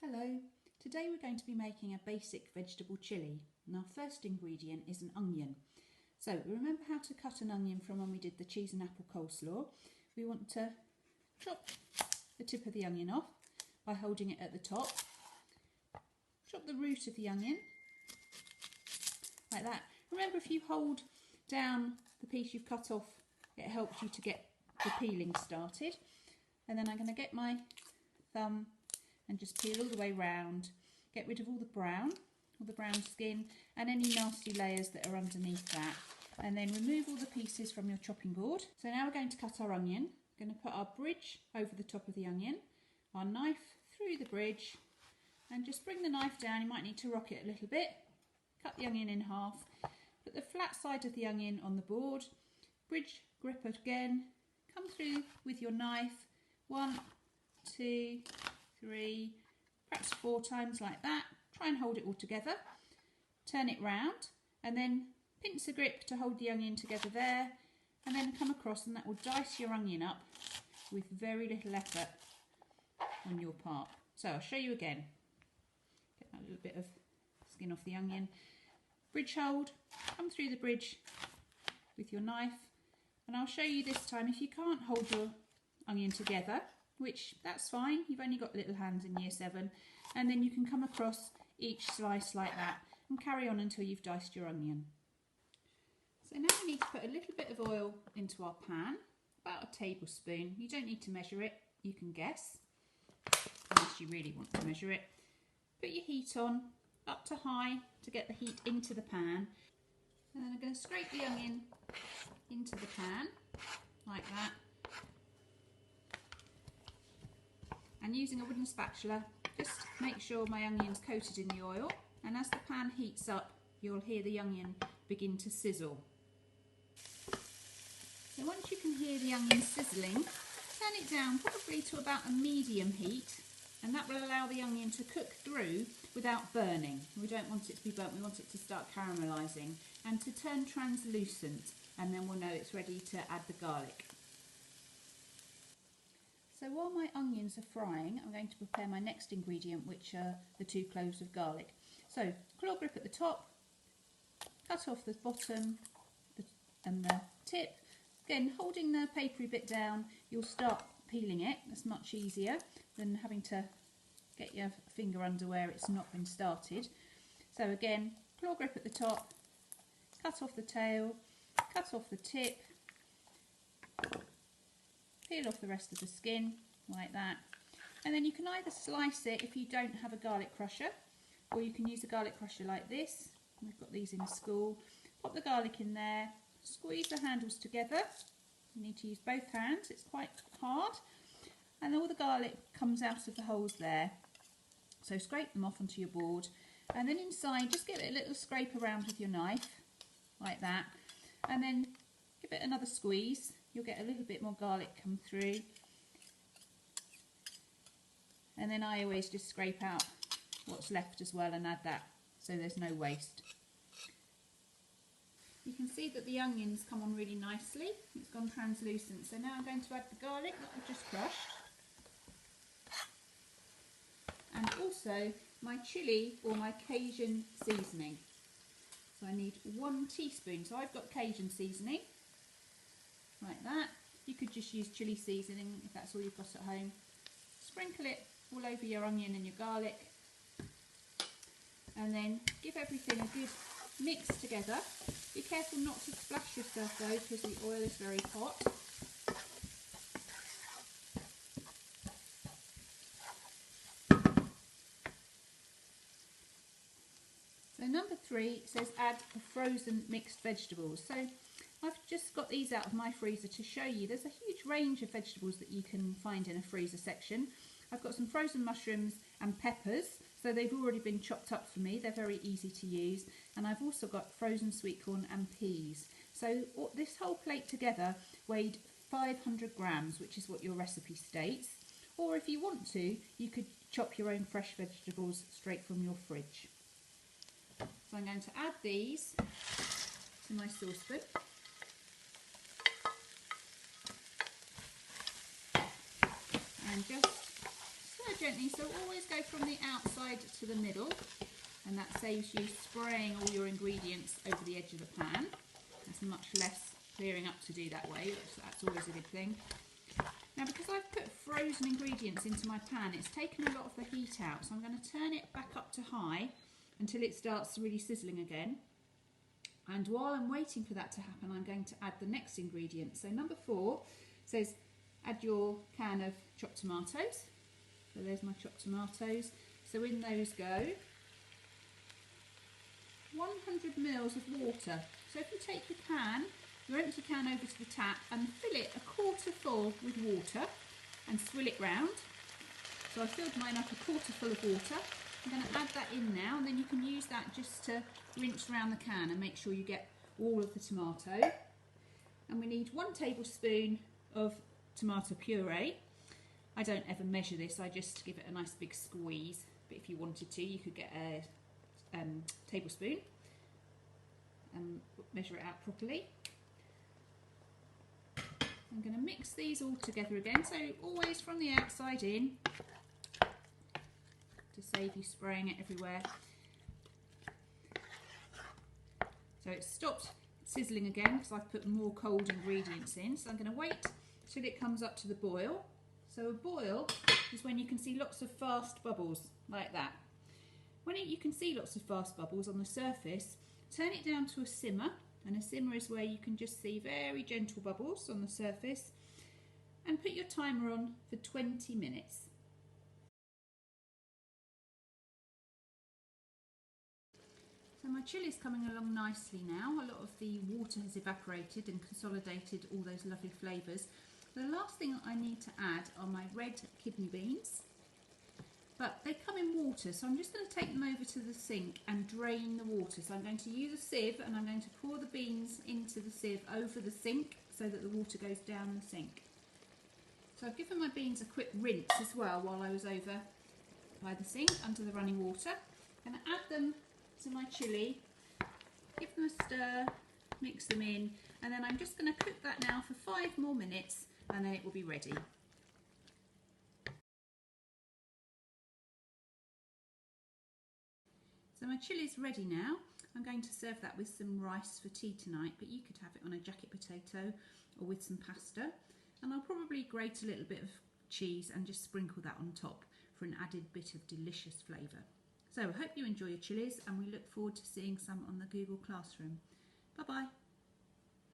Hello, today we're going to be making a basic vegetable chilli and our first ingredient is an onion. So remember how to cut an onion from when we did the cheese and apple coleslaw. We want to chop the tip of the onion off by holding it at the top. Chop the root of the onion like that. Remember, if you hold down the piece you've cut off, it helps you to get the peeling started. And then I'm going to get my thumb and just peel all the way round, get rid of all the brown skin and any nasty layers that are underneath that, and then remove all the pieces from your chopping board. So now we're going to cut our onion. We're going to put our bridge over the top of the onion, our knife through the bridge, and just bring the knife down. You might need to rock it a little bit. Cut the onion in half, put the flat side of the onion on the board, bridge grip again, come through with your knife, 1, 2, 3, perhaps 4 times like that. Try and hold it all together. Turn it round and then pincer grip to hold the onion together there, and then come across, and that will dice your onion up with very little effort on your part. So I'll show you again. Get that little bit of skin off the onion. Bridge hold, come through the bridge with your knife, and I'll show you this time if you can't hold your onion together, which that's fine, you've only got little hands in year 7, and then you can come across each slice like that and carry on until you've diced your onion. So now we need to put a little bit of oil into our pan, about a tablespoon. You don't need to measure it, you can guess, unless you really want to measure it. Put your heat on, up to high to get the heat into the pan, and then I'm going to scrape the onion into the pan like that. And using a wooden spatula, just make sure my onion's coated in the oil, and as the pan heats up you'll hear the onion begin to sizzle. So once you can hear the onion sizzling, turn it down probably to about a medium heat, and that will allow the onion to cook through without burning. We don't want it to be burnt, we want it to start caramelising and to turn translucent, and then we'll know it's ready to add the garlic. So while my onions are frying, I'm going to prepare my next ingredient, which are the 2 cloves of garlic. So claw grip at the top, cut off the bottom and the tip. Again, holding the papery bit down, you'll start peeling it. That's much easier than having to get your finger under where it's not been started. So again, claw grip at the top, cut off the tail, cut off the tip, peel off the rest of the skin like that, and then you can either slice it if you don't have a garlic crusher, or you can use a garlic crusher like this. We've got these in school. Pop the garlic in there, squeeze the handles together. You need to use both hands, it's quite hard, and all the garlic comes out of the holes there. So scrape them off onto your board, and then inside just give it a little scrape around with your knife like that, and then give it another squeeze. You'll get a little bit more garlic come through, and then I always just scrape out what's left as well and add that so there's no waste. You can see that the onions come on really nicely, it's gone translucent. So now I'm going to add the garlic that I've just crushed, and also my chilli or my Cajun seasoning. So I need 1 teaspoon, so I've got Cajun seasoning like that. You could just use chilli seasoning if that's all you've got at home. Sprinkle it all over your onion and your garlic, and then give everything a good mix together. Be careful not to splash yourself though, because the oil is very hot. So number 3 says add the frozen mixed vegetables. So I've just got these out of my freezer to show you. There's a huge range of vegetables that you can find in a freezer section. I've got some frozen mushrooms and peppers, so they've already been chopped up for me. They're very easy to use. And I've also got frozen sweet corn and peas. So this whole plate together weighed 500 grams, which is what your recipe states. Or if you want to, you could chop your own fresh vegetables straight from your fridge. So I'm going to add these to my saucepan. And just ever so gently, so always go from the outside to the middle, and that saves you spraying all your ingredients over the edge of the pan. There's much less clearing up to do that way, so that's always a good thing. Now, because I've put frozen ingredients into my pan, it's taken a lot of the heat out, so I'm going to turn it back up to high until it starts really sizzling again. And while I'm waiting for that to happen, I'm going to add the next ingredient. So number 4 says add your can of chopped tomatoes. So there's my chopped tomatoes. So in those go 100 mils of water. So if you take your empty can over to the tap and fill it a quarter full with water and swill it round. So I filled mine up a quarter full of water. I'm going to add that in now, and then you can use that just to rinse around the can and make sure you get all of the tomato. And we need 1 tablespoon of tomato puree. I don't ever measure this, I just give it a nice big squeeze, but if you wanted to, you could get a tablespoon and measure it out properly. I'm going to mix these all together again, so always from the outside in, to save you spraying it everywhere. So it's stopped sizzling again because I've put more cold ingredients in, so I'm going to wait till it comes up to the boil. So a boil is when you can see lots of fast bubbles like that. When you can see lots of fast bubbles on the surface, turn it down to a simmer, and a simmer is where you can just see very gentle bubbles on the surface, and put your timer on for 20 minutes. So my chilli's coming along nicely now. A lot of the water has evaporated and consolidated all those lovely flavours. The last thing I need to add are my red kidney beans, but they come in water, so I'm just going to take them over to the sink and drain the water. So I'm going to use a sieve and I'm going to pour the beans into the sieve over the sink so that the water goes down the sink. So I've given my beans a quick rinse as well while I was over by the sink under the running water. I'm going to add them to my chilli, give them a stir, mix them in, and then I'm just going to cook that now for 5 more minutes, and then it will be ready. So my chilli's ready now. I'm going to serve that with some rice for tea tonight, but you could have it on a jacket potato or with some pasta. And I'll probably grate a little bit of cheese and just sprinkle that on top for an added bit of delicious flavour. So I hope you enjoy your chillies, and we look forward to seeing some on the Google Classroom. Bye bye.